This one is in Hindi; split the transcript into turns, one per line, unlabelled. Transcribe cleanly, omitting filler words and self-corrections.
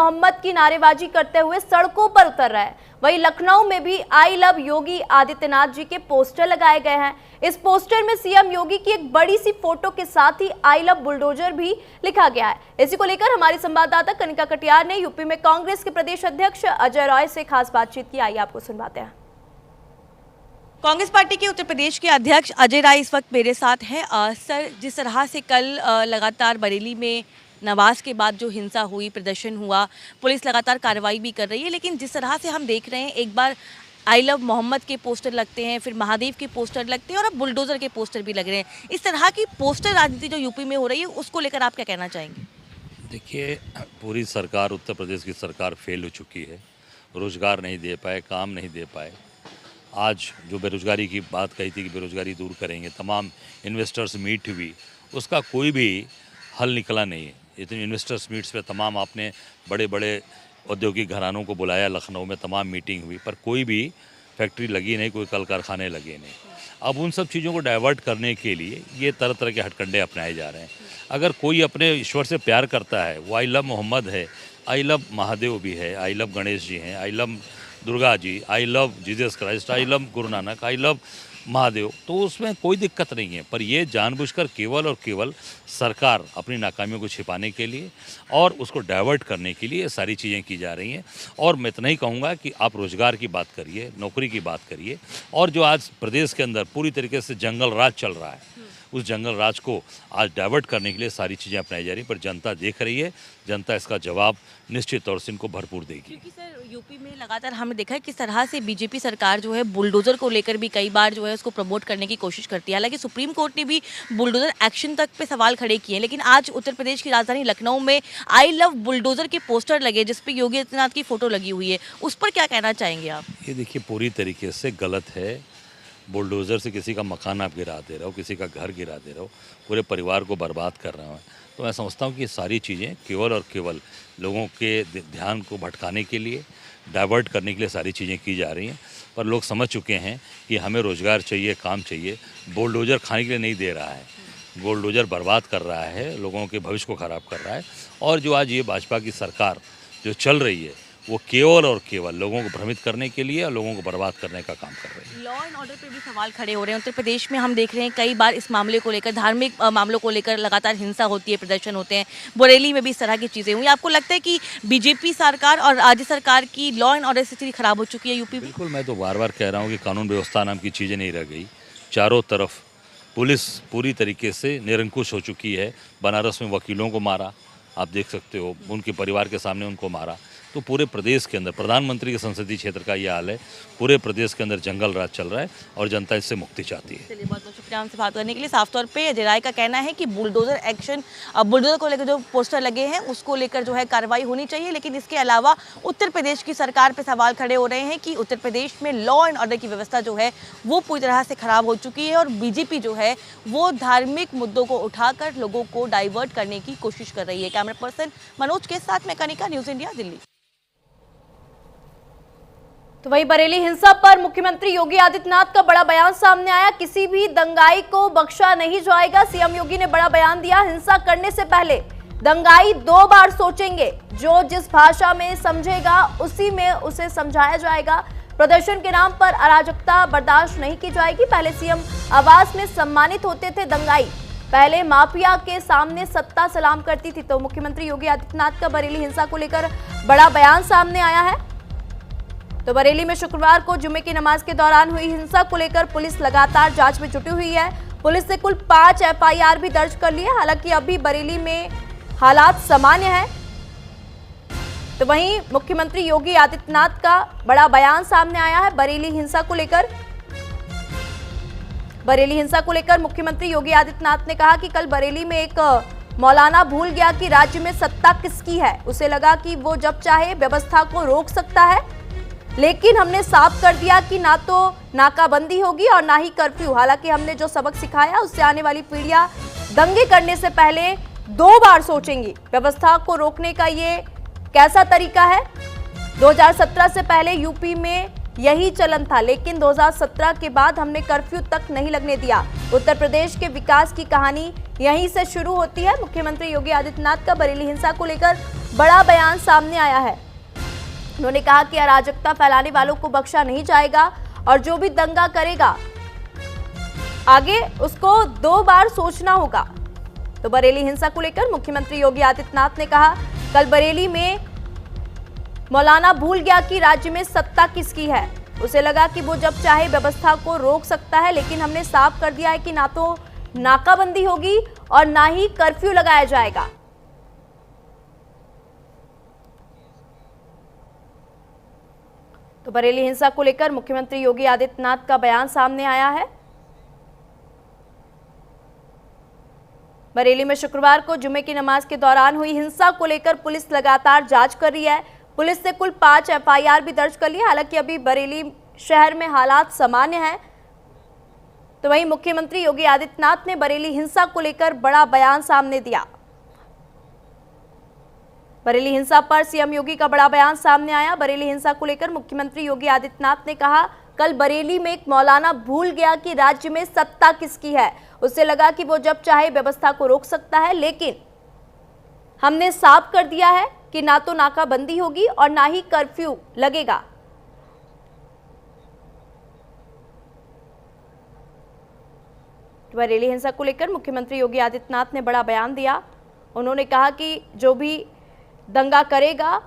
मोहम्मद की नारेबाजी करते हुए सड़कों पर उतर रहा है। वहीं लखनऊ में भी आई लव योगी आदित्यनाथ जी के पोस्टर लगाए गए हैं। इस पोस्टर में सीएम योगी की एक बड़ी सी फोटो के साथ ही आई लव बुलडोजर भी लिखा गया है। इसी को लेकर हमारी संवाददाता कनिका कटियार ने यूपी में कांग्रेस के प्रदेश अध्यक्ष अजय राय से खास बातचीत की। आइए आपको सुनवाते हैं।
कांग्रेस पार्टी के उत्तर प्रदेश के अध्यक्ष अजय राय इस वक्त मेरे साथ हैं। सर, जिस तरह से कल लगातार बरेली में नमाज के बाद जो हिंसा हुई, प्रदर्शन हुआ, पुलिस लगातार कार्रवाई भी कर रही है, लेकिन जिस तरह से हम देख रहे हैं, एक बार आई लव मोहम्मद के पोस्टर लगते हैं, फिर महादेव के पोस्टर लगते हैं और अब बुलडोजर के पोस्टर भी लग रहे हैं। इस तरह की पोस्टर राजनीति जो यूपी में हो रही है, उसको लेकर आप क्या कहना चाहेंगे?
देखिए, पूरी सरकार, उत्तर प्रदेश की सरकार फेल हो चुकी है। रोजगार नहीं दे पाए, काम नहीं दे पाए। आज जो बेरोजगारी की बात कही थी कि बेरोजगारी दूर करेंगे, तमाम इन्वेस्टर्स मीट हुई, उसका कोई भी हल निकला नहीं है। इतने इन्वेस्टर्स मीट्स पे तमाम आपने बड़े बड़े औद्योगिक घरानों को बुलाया, लखनऊ में तमाम मीटिंग हुई, पर कोई भी फैक्ट्री लगी नहीं, कोई कल कारखाने लगे नहीं। अब उन सब चीज़ों को डाइवर्ट करने के लिए ये तरह तरह के हथकंडे अपनाए जा रहे हैं। अगर कोई अपने ईश्वर से प्यार करता है, वो आई लव मोहम्मद है, आई लव महादेव भी है, आई लव गणेश जी हैं, I love Durga ji, I love Jesus Christ, I love Guru Nanak, I love Mahadev, तो उसमें कोई दिक्कत नहीं है। पर ये जानबूझकर केवल और केवल सरकार अपनी नाकामियों को छिपाने के लिए और उसको डाइवर्ट करने के लिए ये सारी चीज़ें की जा रही हैं। और मैं इतना ही कहूँगा कि आप रोज़गार की बात करिए, नौकरी की बात करिए, और जो आज प्रदेश के अंदर पूरी तरीके से जंगल राज चल रहा है, उस जंगल राज को आज डाइवर्ट करने के लिए सारी चीज़ें अपनाई जा रही हैं। पर जनता देख रही है, जनता इसका जवाब निश्चित तौर से इनको भरपूर देगी।
क्योंकि सर, यूपी में लगातार हमने देखा है किस तरह से बीजेपी सरकार जो है बुलडोजर को लेकर भी कई बार जो है उसको प्रमोट करने की कोशिश करती है। हालांकि सुप्रीम कोर्ट ने भी बुलडोजर एक्शन तक पे सवाल खड़े किए हैं, लेकिन आज उत्तर प्रदेश की राजधानी लखनऊ में आई लव बुलडोजर के पोस्टर लगे, जिसपे योगी आदित्यनाथ की फोटो लगी हुई है, उस पर क्या कहना चाहेंगे आप?
ये देखिए, पूरी तरीके से गलत है। बुलडोज़र से किसी का मकान आप गिरा दे रहे हो, किसी का घर गिरा दे रहे हो, पूरे परिवार को बर्बाद कर रहे हो। तो मैं समझता हूँ कि ये सारी चीज़ें केवल और केवल लोगों के ध्यान को भटकाने के लिए, डाइवर्ट करने के लिए सारी चीज़ें की जा रही हैं। पर लोग समझ चुके हैं कि हमें रोज़गार चाहिए, काम चाहिए। बुलडोज़र खाने के लिए नहीं दे रहा है, बुलडोज़र बर्बाद कर रहा है, लोगों के भविष्य को ख़राब कर रहा है। और जो आज ये भाजपा की सरकार जो चल रही है, वो केवल और केवल लोगों को भ्रमित करने के लिए और लोगों को बर्बाद करने का काम कर रहे हैं।
लॉ एंड ऑर्डर पे भी सवाल खड़े हो रहे हैं उत्तर प्रदेश में। हम देख रहे हैं कई बार इस मामले को लेकर, धार्मिक मामलों को लेकर लगातार हिंसा होती है, प्रदर्शन होते हैं। बरेली में भी इस तरह की चीज़ें हुई। आपको लगता है कि बीजेपी सरकार और राज्य सरकार की लॉ एंड ऑर्डर स्थिति खराब हो चुकी है यूपी में?
बिल्कुल, मैं तो बार बार कह रहा हूँ कि कानून व्यवस्था नाम की चीज़ें नहीं रह गई। चारों तरफ पुलिस पूरी तरीके से निरंकुश हो चुकी है। बनारस में वकीलों को मारा, आप देख सकते हो, उनके परिवार के सामने उनको मारा। तो पूरे प्रदेश के अंदर प्रधानमंत्री के संसदीय क्षेत्र का ये हाल है। पूरे प्रदेश के अंदर जंगल राज चल रहा है और जनता इससे मुक्ति चाहती है।
चलिए, बहुत बहुत शुक्रिया हमसे बात करने के लिए। साफ तौर पे अजय राय का कहना है कि बुलडोजर एक्शन, बुलडोजर को लेकर जो पोस्टर लगे हैं उसको लेकर जो है कार्रवाई होनी चाहिए, लेकिन इसके अलावा उत्तर प्रदेश की सरकार पे सवाल खड़े हो रहे हैं कि उत्तर प्रदेश में लॉ एंड ऑर्डर की व्यवस्था जो है वो पूरी तरह से खराब हो चुकी है और बीजेपी जो है वो धार्मिक मुद्दों को उठाकर लोगों को डाइवर्ट करने की कोशिश कर रही है। कैमरा पर्सन मनोज के साथ मैं कनिका, न्यूज़ इंडिया, दिल्ली।
तो वहीं बरेली हिंसा पर मुख्यमंत्री योगी आदित्यनाथ का बड़ा बयान सामने आया। किसी भी दंगाई को बख्शा नहीं जाएगा। सीएम योगी ने बड़ा बयान दिया। हिंसा करने से पहले दंगाई 2 बार सोचेंगे। जो जिस भाषा में समझेगा उसी में उसे समझाया जाएगा। प्रदर्शन के नाम पर अराजकता बर्दाश्त नहीं की जाएगी। पहले सीएम आवास में सम्मानित होते थे दंगाई, पहले माफिया के सामने सत्ता सलाम करती थी। तो मुख्यमंत्री योगी आदित्यनाथ का बरेली हिंसा को लेकर बड़ा बयान सामने आया है। तो बरेली में शुक्रवार को जुमे की नमाज के दौरान हुई हिंसा को लेकर पुलिस लगातार जांच में जुटी हुई है। पुलिस ने कुल 5 एफआईआर भी दर्ज कर ली है। हालांकि अभी बरेली में हालात सामान्य हैं। तो वहीं मुख्यमंत्री योगी आदित्यनाथ का बड़ा बयान सामने आया है बरेली हिंसा को लेकर। बरेली हिंसा को लेकर मुख्यमंत्री योगी आदित्यनाथ ने कहा कि कल बरेली में एक मौलाना भूल गया कि राज्य में सत्ता किसकी है। उसे लगा कि वो जब चाहे व्यवस्था को रोक सकता है, लेकिन हमने साफ कर दिया कि ना तो नाकाबंदी होगी और ना ही कर्फ्यू। हालांकि हमने जो सबक सिखाया उससे आने वाली पीढ़ियां दंगे करने से पहले 2 बार सोचेंगी। व्यवस्था को रोकने का ये कैसा तरीका है? 2017 से पहले यूपी में यही चलन था, लेकिन 2017 के बाद हमने कर्फ्यू तक नहीं लगने दिया। उत्तर प्रदेश के विकास की कहानी यहीं से शुरू होती है। मुख्यमंत्री योगी आदित्यनाथ का बरेली हिंसा को लेकर बड़ा बयान सामने आया है। उन्होंने कहा कि अराजकता फैलाने वालों को बख्शा नहीं जाएगा और जो भी दंगा करेगा आगे उसको 2 बार सोचना होगा। तो बरेली हिंसा को लेकर मुख्यमंत्री योगी आदित्यनाथ ने कहा, कल बरेली में मौलाना भूल गया कि राज्य में सत्ता किसकी है। उसे लगा कि वो जब चाहे व्यवस्था को रोक सकता है, लेकिन हमने साफ कर दिया है कि ना तो नाकाबंदी होगी और ना ही कर्फ्यू लगाया जाएगा। तो बरेली हिंसा को लेकर मुख्यमंत्री योगी आदित्यनाथ का बयान सामने आया है। बरेली में शुक्रवार को जुमे की नमाज के दौरान हुई हिंसा को लेकर पुलिस लगातार जांच कर रही है। पुलिस ने कुल 5 एफआईआर भी दर्ज कर ली है। हालांकि अभी बरेली शहर में हालात सामान्य हैं। तो वहीं मुख्यमंत्री योगी आदित्यनाथ ने बरेली हिंसा को लेकर बड़ा बयान सामने दिया। बरेली हिंसा पर सीएम योगी का बड़ा बयान सामने आया। बरेली हिंसा को लेकर मुख्यमंत्री योगी आदित्यनाथ ने कहा, कल बरेली में एक मौलाना भूल गया कि राज्य में सत्ता किसकी है। उसे लगा कि वो जब चाहे व्यवस्था को रोक सकता है, लेकिन हमने साफ कर दिया है कि ना तो नाकाबंदी होगी और ना ही कर्फ्यू लगेगा। बरेली हिंसा को लेकर मुख्यमंत्री योगी आदित्यनाथ ने बड़ा बयान दिया। उन्होंने कहा कि जो भी दंगा करेगा